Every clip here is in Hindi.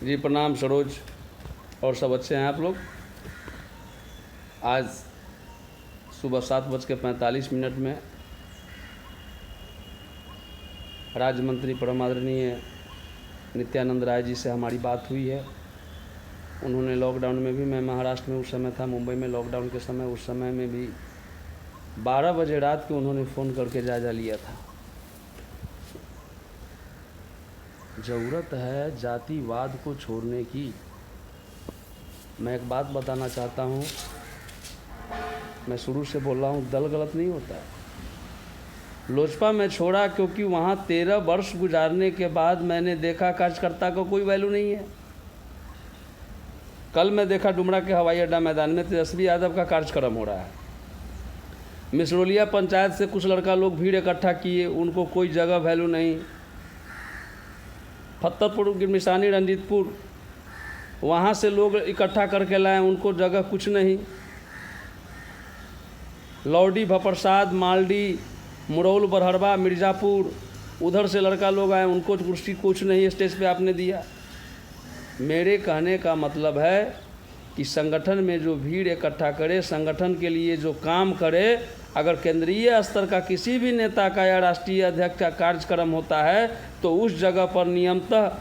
जी प्रणाम सरोज, और सब अच्छे हैं आप लोग। आज सुबह 7:45 में राज्य मंत्री परम आदरणीय नित्यानंद राय जी से हमारी बात हुई है। उन्होंने लॉकडाउन में भी, मैं महाराष्ट्र में उस समय था, मुंबई में लॉकडाउन के समय, उस समय में भी 12 बजे रात को उन्होंने फ़ोन करके जायज़ा लिया था। ज़रूरत है जातिवाद को छोड़ने की। मैं एक बात बताना चाहता हूँ, मैं शुरू से बोल रहा हूँ, दल गलत नहीं होता है। लोजपा में छोड़ा क्योंकि वहाँ 13 वर्ष गुजारने के बाद मैंने देखा कार्यकर्ता को कोई वैल्यू नहीं है। कल मैं देखा डुमरा के हवाई अड्डा मैदान में तेजस्वी यादव का कार्यक्रम हो रहा है। मिसरोलिया पंचायत से कुछ लड़का लोग भीड़ इकट्ठा किए, उनको कोई जगह वैल्यू नहीं। फत्तरपुर, गिरमिसानी, रंजीतपुर, वहाँ से लोग इकट्ठा करके लाए, उनको जगह कुछ नहीं। लौडी, भपरसाद, मालडी, मुरौल, बरहरबा, मिर्ज़ापुर, उधर से लड़का लोग आए, उनको कुर्सी कुछ नहीं स्टेज पे आपने दिया। मेरे कहने का मतलब है कि संगठन में जो भीड़ इकट्ठा करे, संगठन के लिए जो काम करे, अगर केंद्रीय स्तर का किसी भी नेता का या राष्ट्रीय अध्यक्ष का कार्यक्रम होता है तो उस जगह पर नियमतः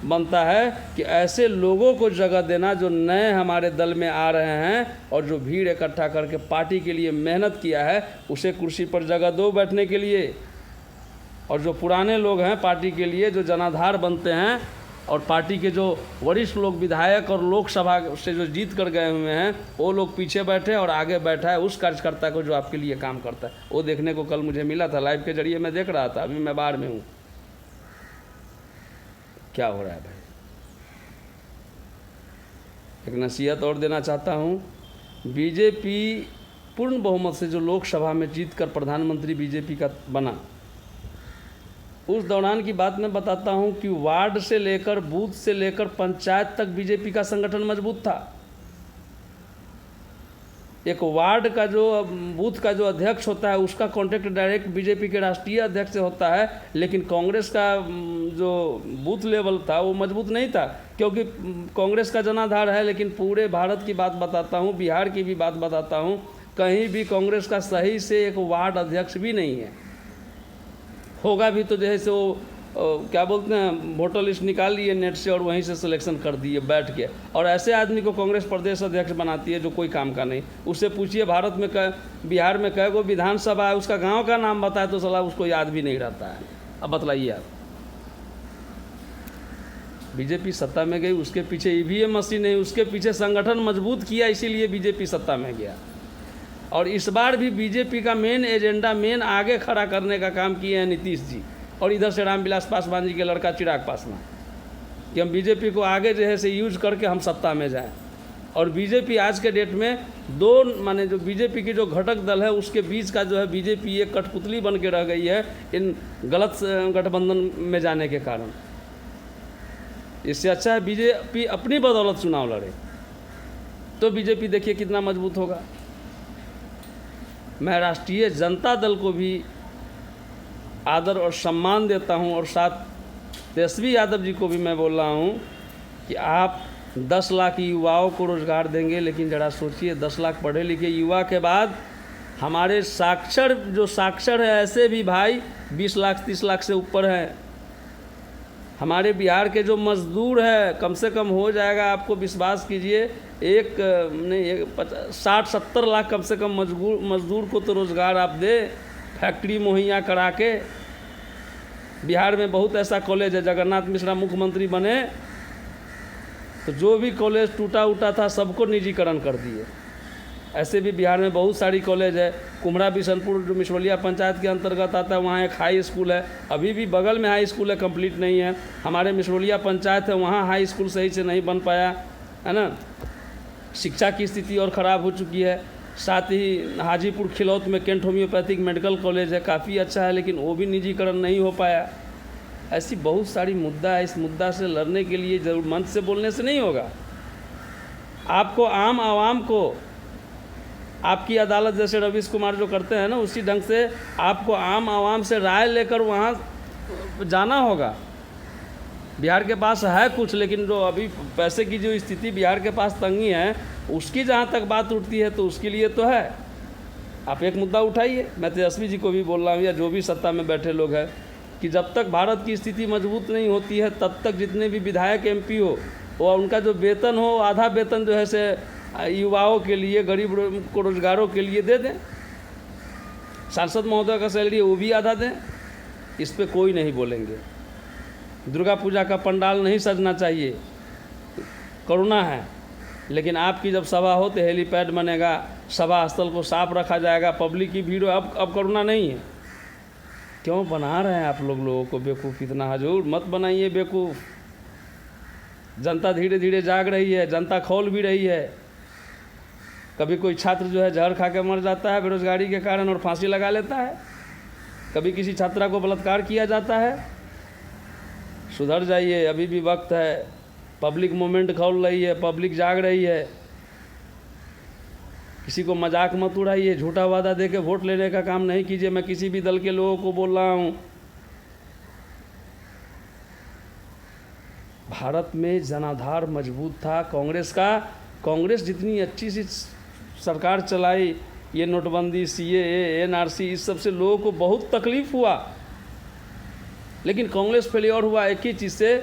बनता है कि ऐसे लोगों को जगह देना जो नए हमारे दल में आ रहे हैं और जो भीड़ इकट्ठा करके पार्टी के लिए मेहनत किया है, उसे कुर्सी पर जगह दो बैठने के लिए। और जो पुराने लोग हैं पार्टी के लिए, जो जनाधार बनते हैं और पार्टी के जो वरिष्ठ लोग, विधायक और लोकसभा से जो जीत कर गए हुए हैं, वो लोग पीछे बैठे और आगे बैठा है उस कार्यकर्ता को जो आपके लिए काम करता है। वो देखने को कल मुझे मिला था, लाइव के जरिए मैं देख रहा था। अभी मैं बाहर में हूँ। क्या हो रहा है भाई? एक नसीहत और देना चाहता हूँ। बीजेपी पूर्ण बहुमत से जो लोकसभा में जीत कर प्रधानमंत्री बीजेपी का बना, उस दौरान की बात मैं बताता हूँ कि वार्ड से लेकर, बूथ से लेकर पंचायत तक बीजेपी का संगठन मजबूत था। एक वार्ड का जो, बूथ का जो अध्यक्ष होता है, उसका कॉन्टेक्ट डायरेक्ट बीजेपी के राष्ट्रीय अध्यक्ष से होता है, लेकिन कांग्रेस का जो बूथ लेवल था वो मजबूत नहीं था, क्योंकि कांग्रेस का जनाधार है। लेकिन पूरे भारत की बात बताता हूँ, बिहार की भी बात बताता हूँ, कहीं भी कांग्रेस का सही से एक वार्ड अध्यक्ष भी नहीं है। होगा भी तो जैसे वो क्या बोलते हैं, वोटर लिस्ट निकाल लिए नेट से और वहीं से सिलेक्शन कर दिए बैठ के। और ऐसे आदमी को कांग्रेस प्रदेश अध्यक्ष बनाती है जो कोई काम का नहीं। उससे पूछिए भारत में बिहार में कै गो विधानसभा है, उसका गांव का नाम बताए तो सलाह उसको याद भी नहीं रहता है। अब बतलाइए आप। बीजेपी सत्ता में गई, उसके पीछे ईवीएम मशीन नहीं, उसके पीछे संगठन मजबूत किया, इसीलिए बीजेपी सत्ता में गया। और इस बार भी बीजेपी का मेन एजेंडा, मेन आगे खड़ा करने का काम किए हैं नीतीश जी, और इधर से रामविलास पासवान जी के लड़का चिराग पासवान, कि हम बीजेपी को आगे जो है से यूज करके हम सत्ता में जाएं। और बीजेपी आज के डेट में दो, माने जो बीजेपी की जो घटक दल है उसके बीच का जो है, बीजेपी एक कठपुतली बन के रह गई है इन गलत गठबंधन में जाने के कारण। इससे अच्छा है बीजेपी अपनी बदौलत चुनाव लड़े, तो बीजेपी देखिए कितना मजबूत होगा। मैं राष्ट्रीय जनता दल को भी आदर और सम्मान देता हूं, और साथ तेजस्वी यादव जी को भी मैं बोल रहा हूं कि आप 10 लाख युवाओं को रोज़गार देंगे, लेकिन ज़रा सोचिए 10 लाख पढ़े लिखे युवा के बाद हमारे साक्षर, जो साक्षर है ऐसे भी भाई 20 लाख 30 लाख से ऊपर हैं। हमारे बिहार के जो मज़दूर है, कम से कम हो जाएगा, आपको विश्वास कीजिए, 60-70 लाख कम से कम मजदूर को तो रोज़गार आप दे, फैक्ट्री मुहैया करा के। बिहार में बहुत ऐसा कॉलेज है, जगन्नाथ मिश्रा मुख्यमंत्री बने तो जो भी कॉलेज टूटा उटा था सबको निजीकरण कर दिए। ऐसे भी बिहार में बहुत सारी कॉलेज है। कुम्हरा बिशनपुर जो मिसरोलिया पंचायत के अंतर्गत आता है, वहाँ एक हाई स्कूल है, अभी भी बगल में हाई स्कूल है, कंप्लीट नहीं है। हमारे मिसरोलिया पंचायत है, वहाँ हाई स्कूल सही से नहीं बन पाया है ना। शिक्षा की स्थिति और ख़राब हो चुकी है। साथ ही हाजीपुर खिलौत में केंट होम्योपैथिक मेडिकल कॉलेज है, काफ़ी अच्छा है, लेकिन वो भी निजीकरण नहीं हो पाया। ऐसी बहुत सारी मुद्दा है। इस मुद्दा से लड़ने के लिए जरूर मंच से बोलने से नहीं होगा। आपको आम आवाम को, आपकी अदालत जैसे रवीश कुमार जो करते हैं ना, उसी ढंग से आपको आम आवाम से राय लेकर वहाँ जाना होगा। बिहार के पास है कुछ, लेकिन जो अभी पैसे की जो स्थिति बिहार के पास तंगी है, उसकी जहाँ तक बात उठती है तो उसके लिए तो है। आप एक मुद्दा उठाइए, मैं तेजस्वी जी को भी बोल रहा हूँ या जो भी सत्ता में बैठे लोग हैं, कि जब तक भारत की स्थिति मजबूत नहीं होती है तब तक जितने भी विधायक MP हो और उनका जो वेतन हो, आधा वेतन जो है से युवाओं के लिए, गरीब को रोजगारों के लिए दे दें। सांसद महोदय का सैलरी वो भी आधा दें, इस पे कोई नहीं बोलेंगे। दुर्गा पूजा का पंडाल नहीं सजना चाहिए, करुणा है, लेकिन आपकी जब सभा हो तो हेलीपैड बनेगा, सभा स्थल को साफ रखा जाएगा, पब्लिक की भीड़ हो, अब करुणा नहीं है। क्यों बना रहे हैं आप लोगों को बेवकूफ़? इतना हजूर मत बनाइए बेवकूफ़। जनता धीरे धीरे जाग रही है, जनता खोल भी रही है। कभी कोई छात्र जो है जहर खा के मर जाता है बेरोजगारी के कारण और फांसी लगा लेता है, कभी किसी छात्रा को बलात्कार किया जाता है। सुधर जाइए, अभी भी वक्त है। पब्लिक मूवमेंट खोल रही है, पब्लिक जाग रही है। किसी को मजाक मत उड़ाइए, झूठा वादा दे के वोट लेने का काम नहीं कीजिए। मैं किसी भी दल के लोगों को बोल रहा हूँ, भारत में जनाधार मजबूत था कांग्रेस का। कांग्रेस जितनी अच्छी सी सरकार चलाई, ये नोटबंदी, CAA, NRC, इस सब से लोगों को बहुत तकलीफ हुआ, लेकिन कांग्रेस फेलियर हुआ एक ही चीज़ से,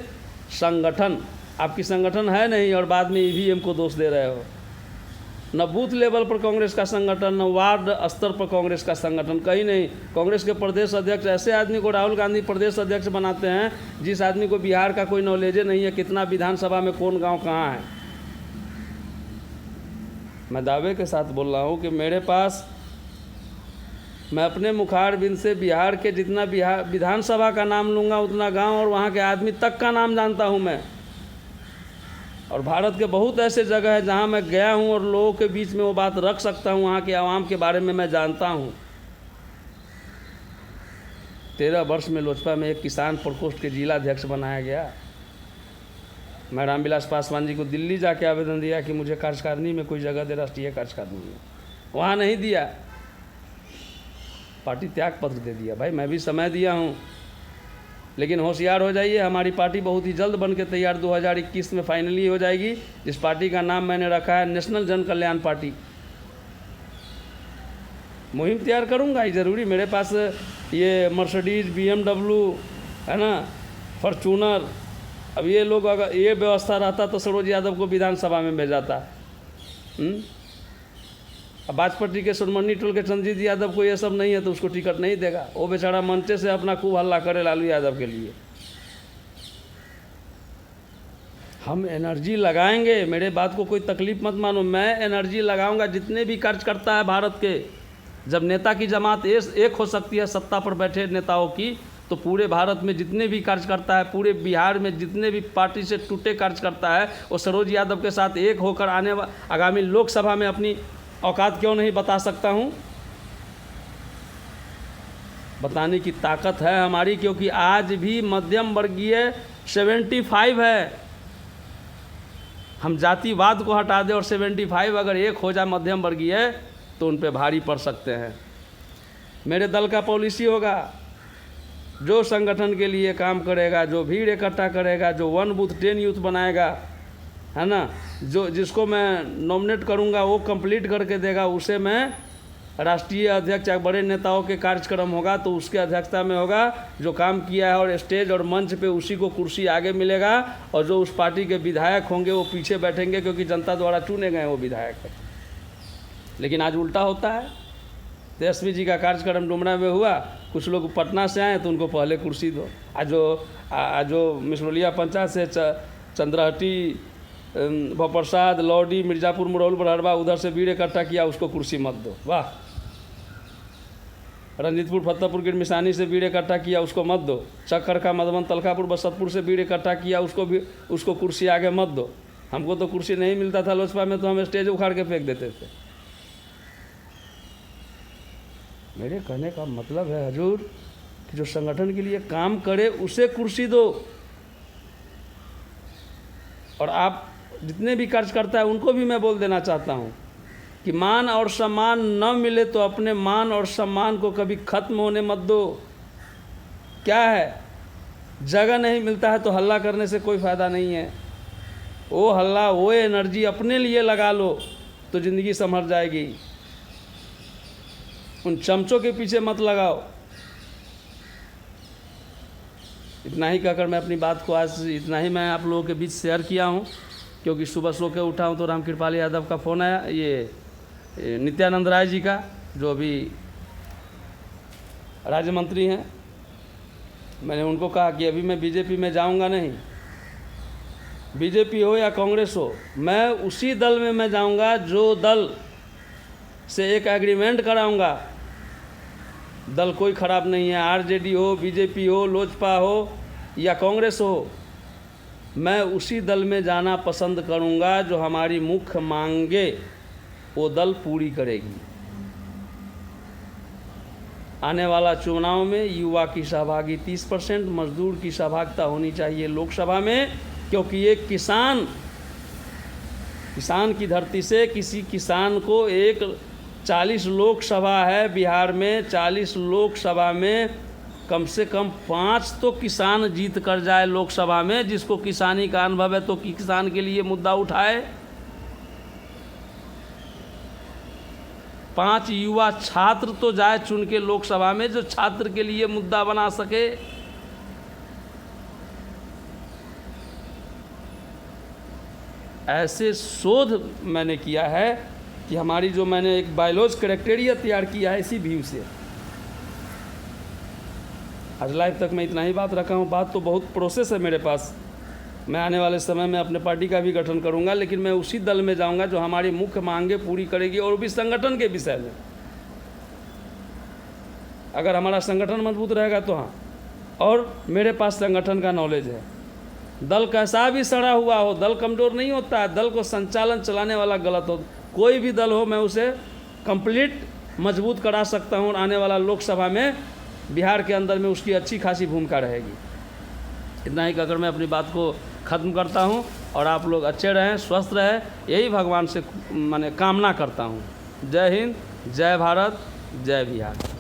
संगठन। आपकी संगठन है नहीं और बाद में EVM को दोष दे रहे हो। न बूथ लेवल पर कांग्रेस का संगठन, न वार्ड स्तर पर कांग्रेस का संगठन, कहीं नहीं। कांग्रेस के प्रदेश अध्यक्ष ऐसे आदमी को राहुल गांधी प्रदेश अध्यक्ष बनाते हैं जिस आदमी को बिहार का कोई नॉलेज नहीं है, कितना विधानसभा में कौन गांव कहाँ है। मैं दावे के साथ बोल रहा हूँ कि मेरे पास, मैं अपने मुखार बिन से बिहार के जितना बिहार विधानसभा का नाम लूँगा उतना गांव और वहाँ के आदमी तक का नाम जानता हूँ मैं। और भारत के बहुत ऐसे जगह है जहाँ मैं गया हूँ और लोगों के बीच में वो बात रख सकता हूँ, वहाँ के आवाम के बारे में मैं जानता हूँ। 13 वर्ष में लोजपा में एक किसान प्रकोष्ठ के जिलाध्यक्ष बनाया गया। मैं रामविलास पासवान जी को दिल्ली जाके आवेदन दिया कि मुझे कार्यकारिणी में कोई जगह दे, राष्ट्रीय कार्यकारिणी में, वहाँ नहीं दिया, पार्टी त्याग पत्र दे दिया। भाई मैं भी समय दिया हूँ, लेकिन होशियार हो जाइए, हमारी पार्टी बहुत ही जल्द बन के तैयार 2021 में फाइनली हो जाएगी, जिस पार्टी का नाम मैंने रखा है नेशनल जन कल्याण पार्टी। मुहिम तैयार करूँगा, ये ज़रूरी। मेरे पास ये मर्सिडीज, BMW है ना, फॉर्चूनर, अब ये लोग अगर ये व्यवस्था रहता तो सरोज यादव को विधानसभा में भेजाता। अब बाजपट्टी के सुरमनी टोल के चंद्रजीत यादव को ये सब नहीं है तो उसको टिकट नहीं देगा। वो बेचारा मंचे से अपना खूब हल्ला करे लालू यादव के लिए। हम एनर्जी लगाएंगे, मेरे बात को कोई तकलीफ मत मानो, मैं एनर्जी लगाऊंगा। जितने भी कार्यकर्ता है भारत के, जब नेता की जमात एक हो सकती है सत्ता पर बैठे नेताओं की, तो पूरे भारत में जितने भी कार्यकर्ता है, पूरे बिहार में जितने भी पार्टी से टूटे कार्यकर्ता है, वो सरोज यादव के साथ एक होकर आगामी लोकसभा में अपनी औकात क्यों नहीं बता सकता हूँ। बताने की ताकत है हमारी, क्योंकि आज भी मध्यम वर्गीय 75 है। हम जातिवाद को हटा दें और 75 अगर एक हो जाए मध्यम वर्गीय तो उन पे भारी पड़ सकते हैं। मेरे दल का पॉलिसी होगा, जो संगठन के लिए काम करेगा, जो भीड़ इकट्ठा करेगा, जो 1 बूथ 10 यूथ बनाएगा, है ना, जो जिसको मैं नॉमिनेट करूंगा वो कंप्लीट करके देगा, उसे मैं राष्ट्रीय अध्यक्ष या बड़े नेताओं के कार्यक्रम होगा तो उसके अध्यक्षता में होगा। जो काम किया है और स्टेज और मंच पे उसी को कुर्सी आगे मिलेगा, और जो उस पार्टी के विधायक होंगे वो पीछे बैठेंगे, क्योंकि जनता द्वारा चुने गए वो विधायक है। लेकिन आज उल्टा होता है। तेजस्वी जी का कार्यक्रम डुमरा में हुआ, कुछ लोग पटना से आए तो उनको पहले कुर्सी दो। आज जो मिसरोलिया पंचायत से चंद्रहट्टी, भप्रसाद, लौडी, मिर्ज़ापुर, मुरौल, बरहरबा, उधर से भीड़ इकट्ठा किया, उसको कुर्सी मत दो। वाह। रंजीतपुर, फतेहपुर, गिरमिसानी से भीड़ इकट्ठा किया, उसको मत दो। चक्कर, मधुबन, तलकापुर, बसतपुर से भीड़ इकट्ठा किया, उसको कुर्सी आगे मत दो। हमको तो कुर्सी नहीं मिलता था लोजपा में, तो हम स्टेज उखाड़ के फेंक देते थे। मेरे कहने का मतलब है हजूर कि जो संगठन के लिए काम करे उसे कुर्सी दो। और आप जितने भी कार्यकर्ता है उनको भी मैं बोल देना चाहता हूँ कि मान और सम्मान न मिले तो अपने मान और सम्मान को कभी खत्म होने मत दो। क्या है, जगह नहीं मिलता है तो हल्ला करने से कोई फ़ायदा नहीं है। वो हल्ला, वो एनर्जी अपने लिए लगा लो तो ज़िंदगी संभल जाएगी। उन चमचों के पीछे मत लगाओ। इतना ही कहकर मैं अपनी बात को आज इतना ही मैं आप लोगों के बीच शेयर किया हूँ, क्योंकि सुबह सो के उठा हूँ तो रामकृपाल यादव का फ़ोन आया, ये नित्यानंद राय जी का, जो अभी राज्य मंत्री हैं। मैंने उनको कहा कि अभी मैं बीजेपी में जाऊंगा नहीं, बीजेपी हो या कांग्रेस हो, मैं उसी दल में मैं जाऊंगा जो दल से एक एग्रीमेंट कराऊंगा। दल कोई ख़राब नहीं है, आरजेडी हो, बीजेपी हो, लोजपा हो या कांग्रेस हो, मैं उसी दल में जाना पसंद करूंगा जो हमारी मुख्य मांगे वो दल पूरी करेगी। आने वाला चुनाव में युवा की सहभागी 30%, मजदूर की सहभागिता होनी चाहिए लोकसभा में, क्योंकि एक किसान की धरती से किसी किसान को 40 लोकसभा है बिहार में, 40 लोकसभा में कम से कम 5 तो किसान जीत कर जाए लोकसभा में, जिसको किसानी का अनुभव है तो किसान के लिए मुद्दा उठाए। 5 युवा छात्र तो जाए चुन के लोकसभा में, जो छात्र के लिए मुद्दा बना सके। ऐसे शोध मैंने किया है कि हमारी जो मैंने एक बायोलॉज क्राइटेरिया तैयार किया है इसी व्यू से। आज लाइव तक मैं इतना ही बात रखा हूँ। बात तो बहुत प्रोसेस है मेरे पास। मैं आने वाले समय में अपने पार्टी का भी गठन करूँगा, लेकिन मैं उसी दल में जाऊँगा जो हमारी मुख्य मांगे पूरी करेगी, और भी संगठन के विषय में। अगर हमारा संगठन मजबूत रहेगा तो हाँ, और मेरे पास संगठन का नॉलेज है। दल कैसा भी सड़ा हुआ हो, दल कमज़ोर नहीं होता है, दल को संचालन चलाने वाला गलत हो। कोई भी दल हो, मैं उसे कंप्लीट मजबूत करा सकता हूँ। आने वाला लोकसभा में बिहार के अंदर में उसकी अच्छी खासी भूमिका रहेगी। इतना ही कहकर मैं अपनी बात को ख़त्म करता हूँ, और आप लोग अच्छे रहें, स्वस्थ रहें, यही भगवान से मैंने कामना करता हूँ। जय हिंद, जय भारत, जय बिहार।